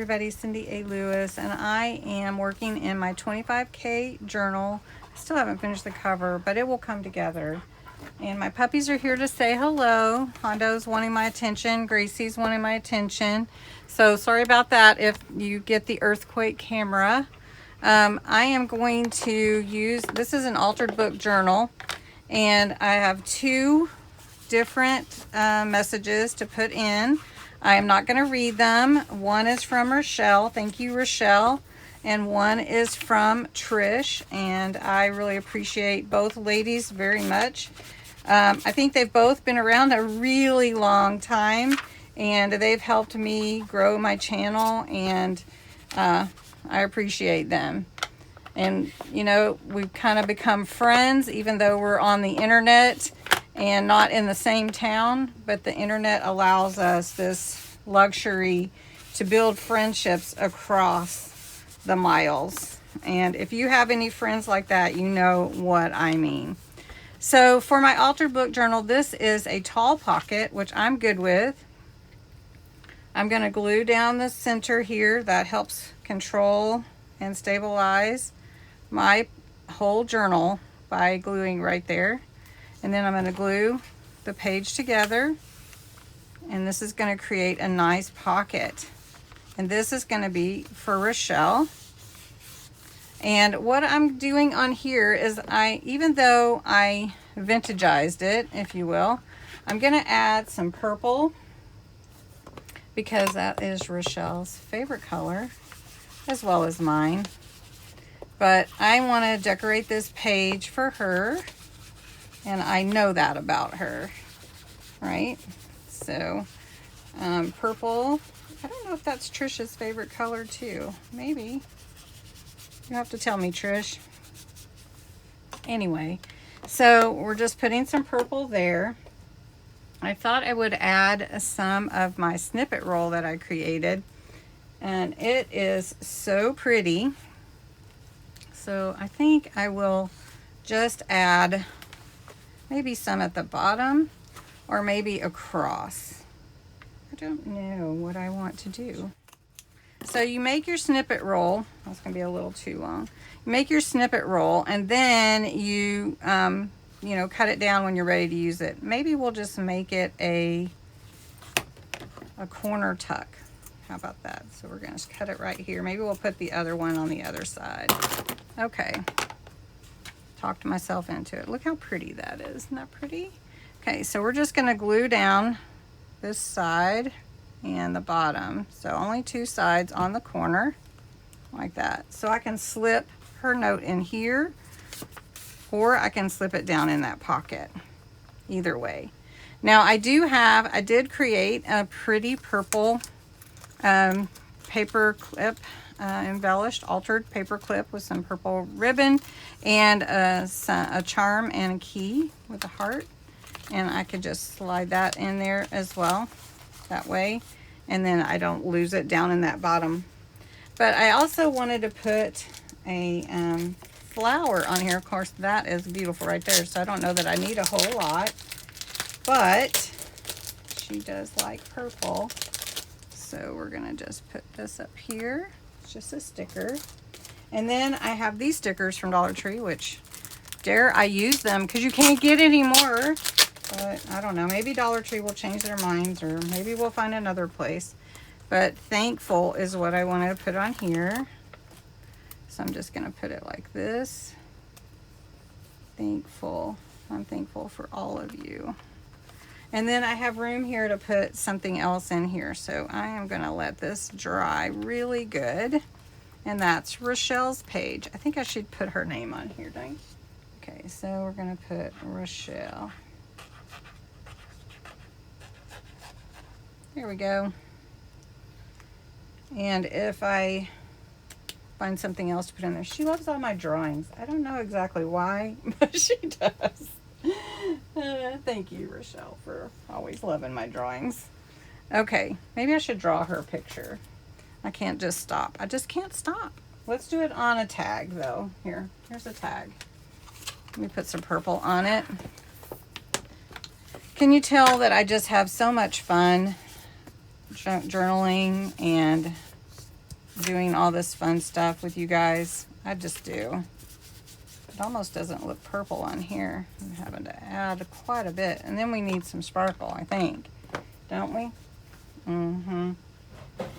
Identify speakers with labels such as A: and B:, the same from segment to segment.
A: everybody, Cindy A. Lewis, and I am working in my 25K journal. I still haven't finished the cover, but it will come together. And my puppies are here to say hello. Hondo's wanting my attention. Gracie's wanting my attention. So sorry about that if you get the earthquake camera. I am going to use, this is an altered book journal, and I have two different messages to put in. I am not going to read them. One is from Rochelle. Thank you, Rochelle. And one is from Trish. And I really appreciate both ladies very much. I think they've both been around a really long time. And they've helped me grow my channel. And I appreciate them. And, you know, we've kind of become friends, even though we're on the internet and not in the same town, but the internet allows us this luxury to build friendships across the miles. And if you have any friends like that, you know what I mean. So for my altered book journal, this is a tall pocket, which I'm good with. I'm going to glue down the center here. That helps control and stabilize my whole journal by gluing right there. And then I'm going to glue the page together, and this is going to create a nice pocket. And this is going to be for Rochelle. And what I'm doing on here is even though I vintagized it, if you will, I'm going to add some purple because that is Rochelle's favorite color as well as mine. But I want to decorate this page for her. And I know that about her, right? So, purple. I don't know if that's Trish's favorite color too. Maybe. You have to tell me, Trish. Anyway, so we're just putting some purple there. I thought I would add some of my snippet roll that I created. And it is so pretty. So I think I will just add maybe some at the bottom or maybe across. I don't know what I want to do. So you make your snippet roll. That's going to be a little too long. You make your snippet roll and then you, you know, cut it down when you're ready to use it. Maybe we'll just make it a corner tuck. How about that? So we're going to cut it right here. Maybe we'll put the other one on the other side. Okay. Talked myself into it. Look how pretty that is. Isn't that pretty? Okay, so we're just going to glue down this side and the bottom. So only two sides on the corner like that. So I can slip her note in here or I can slip it down in that pocket. Either way. Now I did create a pretty purple paper clip, embellished, altered paper clip with some purple ribbon and a charm and a key with a heart. And I could just slide that in there as well, that way. And then I don't lose it down in that bottom. But I also wanted to put a flower on here. Of course, that is beautiful right there. So I don't know that I need a whole lot. But she does like purple. So we're going to just put this up here. It's just a sticker. And then I have these stickers from Dollar Tree, which dare I use them because you can't get any more. But I don't know. Maybe Dollar Tree will change their minds or maybe we'll find another place. But thankful is what I wanted to put on here. So I'm just going to put it like this. Thankful. I'm thankful for all of you. And then I have room here to put something else in here. So I am going to let this dry really good. And that's Rochelle's page. I think I should put her name on here, don't you? Okay, so we're going to put Rochelle. There we go. And if I find something else to put in there. She loves all my drawings. I don't know exactly why, but she does. Thank you, Rochelle, for always loving my drawings. Okay, maybe I should draw her a picture. I can't just stop. I just can't stop. Let's do it on a tag, though. Here's a tag. Let me put some purple on it. Can you tell that I just have so much fun journaling and doing all this fun stuff with you guys. I just do. It almost doesn't look purple on here. I'm having to add quite a bit. And then we need some sparkle, I think. Don't we? Mm-hmm.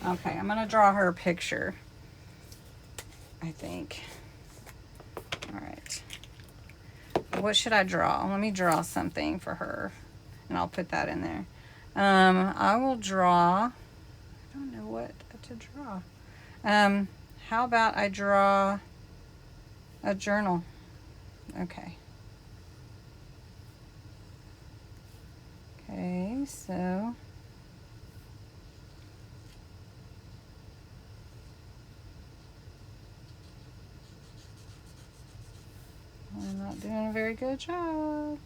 A: Okay, I'm going to draw her a picture, I think. All right. What should I draw? Let me draw something for her, and I'll put that in there. I will draw, I don't know what to draw. How about I draw a journal? Okay. Okay, so I'm not doing a very good job,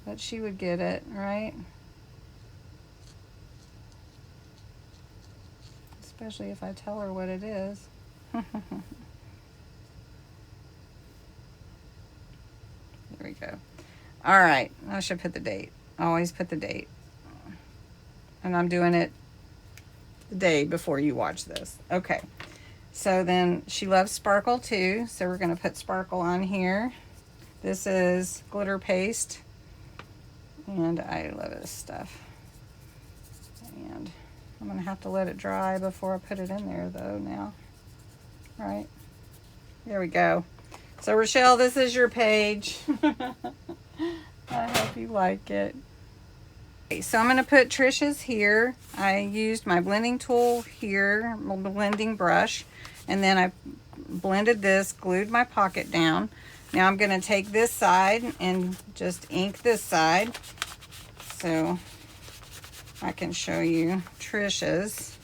A: but she would get it, right? Especially if I tell her what it is. There we go. All right, I should put the date. Always put the date. And I'm doing it the day before you watch this. Okay, so then she loves sparkle too, so we're going to put sparkle on here. This is glitter paste, and I love this stuff. And I'm going to have to let it dry before I put it in there though now. Right? There we go. So Rochelle, this is your page. I hope you like it. Okay, so I'm going to put Trisha's here. I used my blending tool here, my blending brush, and then I blended this, glued my pocket down. Now I'm going to take this side and just ink this side so I can show you Trisha's.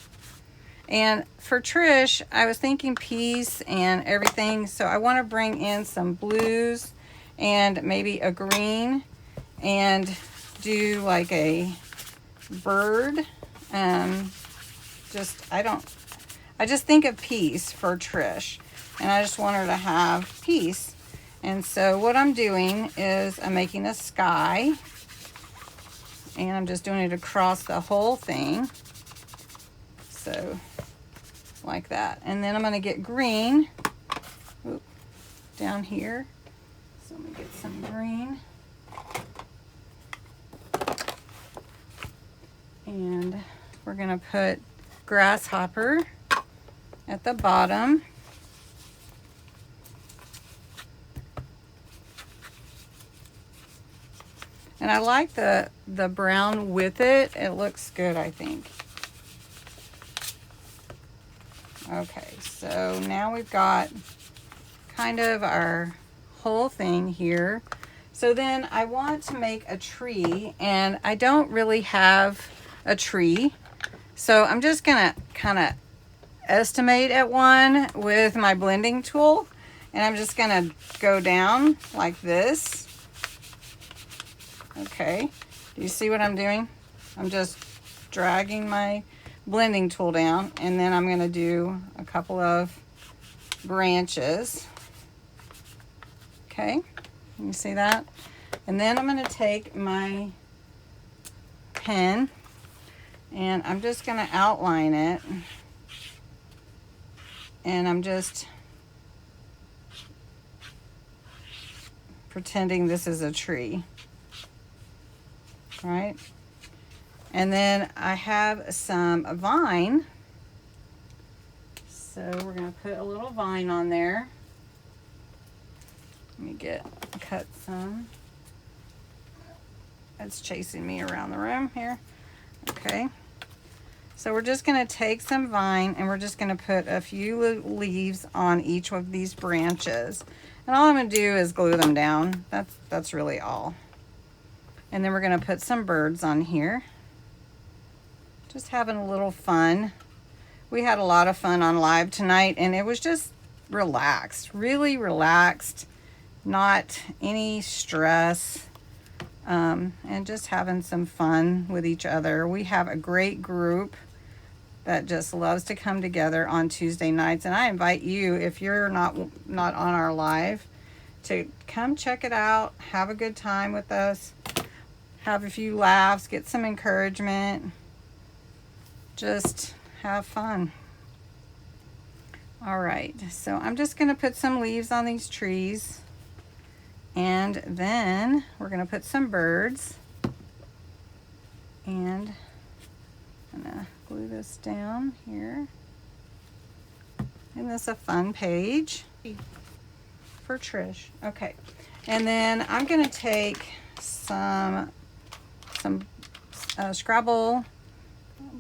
A: And for Trish, I was thinking peace and everything, so I want to bring in some blues and maybe a green and do like a bird. I just think of peace for Trish, and I just want her to have peace. And so what I'm doing is I'm making a sky, and I'm just doing it across the whole thing. So like that. And then I'm going to get green down here. So I'm going to get some green. And we're going to put grasshopper at the bottom. And I like the brown with it. It looks good, I think. Okay, so now we've got kind of our whole thing here. So then I want to make a tree, and I don't really have a tree. So I'm just gonna kind of estimate at one with my blending tool, and I'm just gonna go down like this. Okay, do you see what I'm doing? I'm just dragging my blending tool down, and then I'm going to do a couple of branches. Okay, you see that? And then I'm going to take my pen, and I'm just going to outline it, and I'm just pretending this is a tree, right? And then I have some vine. So we're going to put a little vine on there. Let me cut some. It's chasing me around the room here. Okay. So we're just going to take some vine, and we're just going to put a few leaves on each of these branches. And all I'm going to do is glue them down. That's really all. And then we're going to put some birds on here. Just having a little fun. We had a lot of fun on live tonight, and it was just relaxed, really relaxed, not any stress, and just having some fun with each other. We have a great group that just loves to come together on Tuesday nights, and I invite you, if you're not on our live, to come check it out, have a good time with us, have a few laughs, get some encouragement. Just have fun. All right, so I'm just gonna put some leaves on these trees, and then we're gonna put some birds, and I'm gonna glue this down here. Isn't this a fun page for Trish? Okay, and then I'm gonna take some Scrabble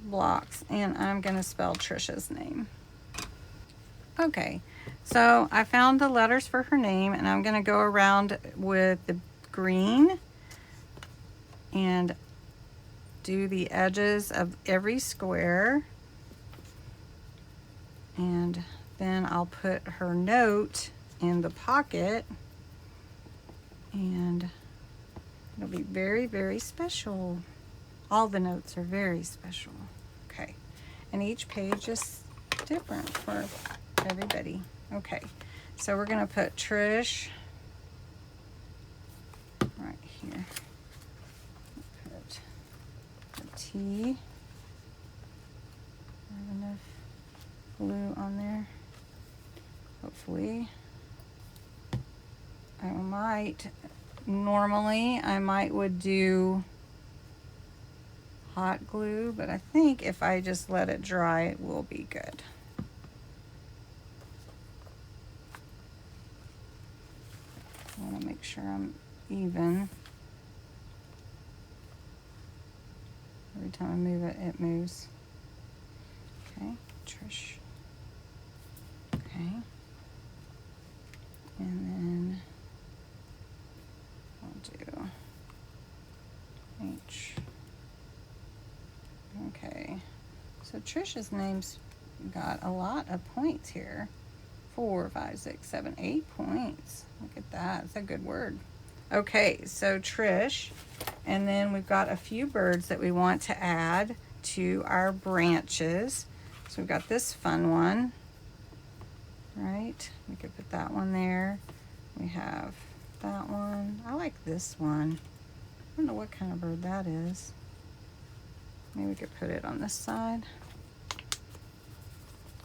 A: blocks, and I'm gonna spell Trisha's name. Okay, so I found the letters for her name, and I'm gonna go around with the green and do the edges of every square, and then I'll put her note in the pocket, and it'll be very, very special. All the notes are very special. Okay, and each page is different for everybody. Okay, so we're gonna put Trish right here. Put a T. I have enough glue on there. Hopefully. Normally I might would do hot glue, but I think if I just let it dry, it will be good. I want to make sure I'm even. Every time I move it, it moves. Okay, Trish. Okay. And then I'll do H. Okay. So Trisha's name's got a lot of points here. 4, 5, 6, 7, 8 points. Look at that. It's a good word. Okay, so Trish, and then we've got a few birds that we want to add to our branches. So we've got this fun one, right? We could put that one there. We have that one. I like this one. I don't know what kind of bird that is. Maybe we could put it on this side.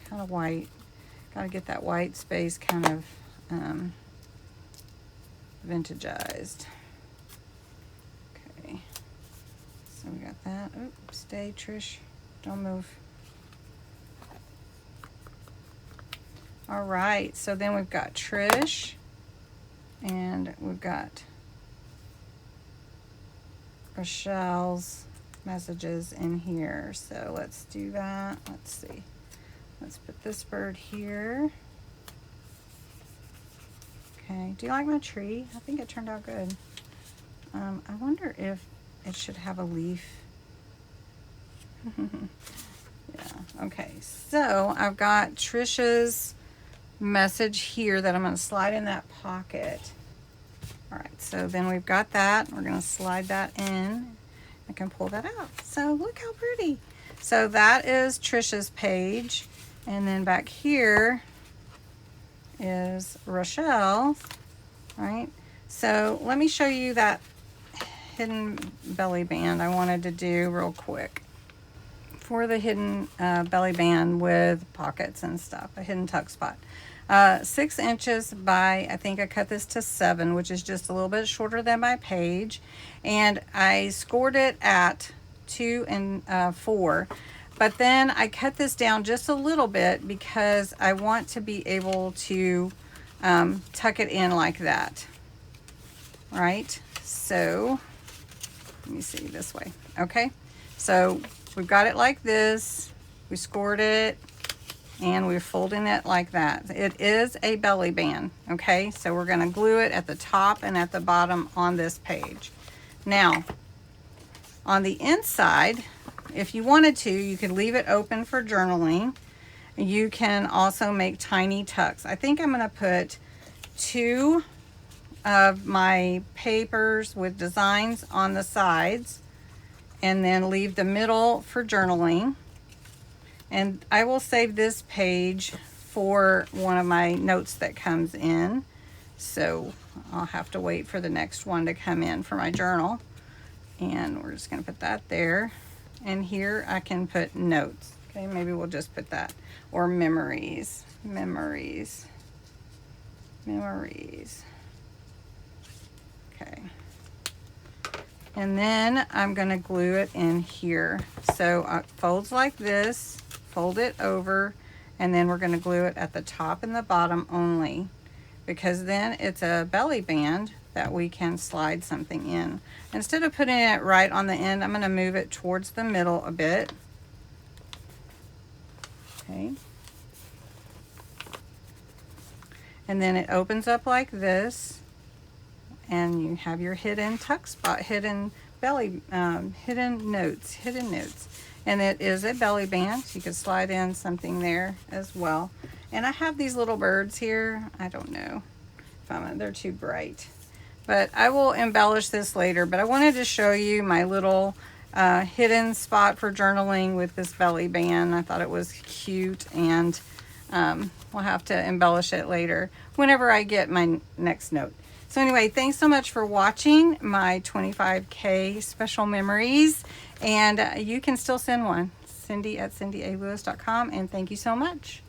A: Kind of white. Gotta get that white space kind of vintageized. Okay, so we got that. Oops, stay, Trish. Don't move. All right, so then we've got Trish, and we've got Rochelle's messages in here. So let's do that. Let's see. Let's put this bird here. Okay, do you like my tree? I think it turned out good. I wonder if it should have a leaf. Yeah, okay, so I've got Trisha's message here that I'm going to slide in that pocket. All right, so then we've got that. We're going to slide that in. I can pull that out. So look how pretty. So that is Trisha's page. And then back here is Rochelle, right? So let me show you that hidden belly band I wanted to do real quick. For the hidden belly band with pockets and stuff, a hidden tuck spot. 6 inches by, I think I cut this to 7, which is just a little bit shorter than my page. And I scored it at 2 and 4. But then I cut this down just a little bit because I want to be able to tuck it in like that. Right? So, let me see this way. Okay? So, we've got it like this. We scored it. And we're folding it like that. It is a belly band. Okay? So, we're going to glue it at the top and at the bottom on this page. Now, on the inside, if you wanted to, you could leave it open for journaling. You can also make tiny tucks. I think I'm going to put 2 of my papers with designs on the sides and then leave the middle for journaling. And I will save this page for one of my notes that comes in. So I'll have to wait for the next one to come in for my journal. And we're just going to put that there. And here I can put notes. Okay, maybe we'll just put that. Or memories. Memories. Memories. Okay. And then I'm going to glue it in here. So it folds like this, fold it over, and then we're going to glue it at the top and the bottom only, because then it's a belly band that we can slide something in. Instead of putting it right on the end, I'm going to move it towards the middle a bit. Okay. And then it opens up like this, and you have your hidden tuck spot, hidden belly, hidden notes. And it is a belly band, so you can slide in something there as well. And I have these little birds here. I don't know if they're too bright, but I will embellish this later. But I wanted to show you my little hidden spot for journaling with this belly band. I thought it was cute, and we'll have to embellish it later whenever I get my next note. So anyway, thanks so much for watching my 25K special memories, and you can still send one. Cindy at cindyaLewis.com, and thank you so much.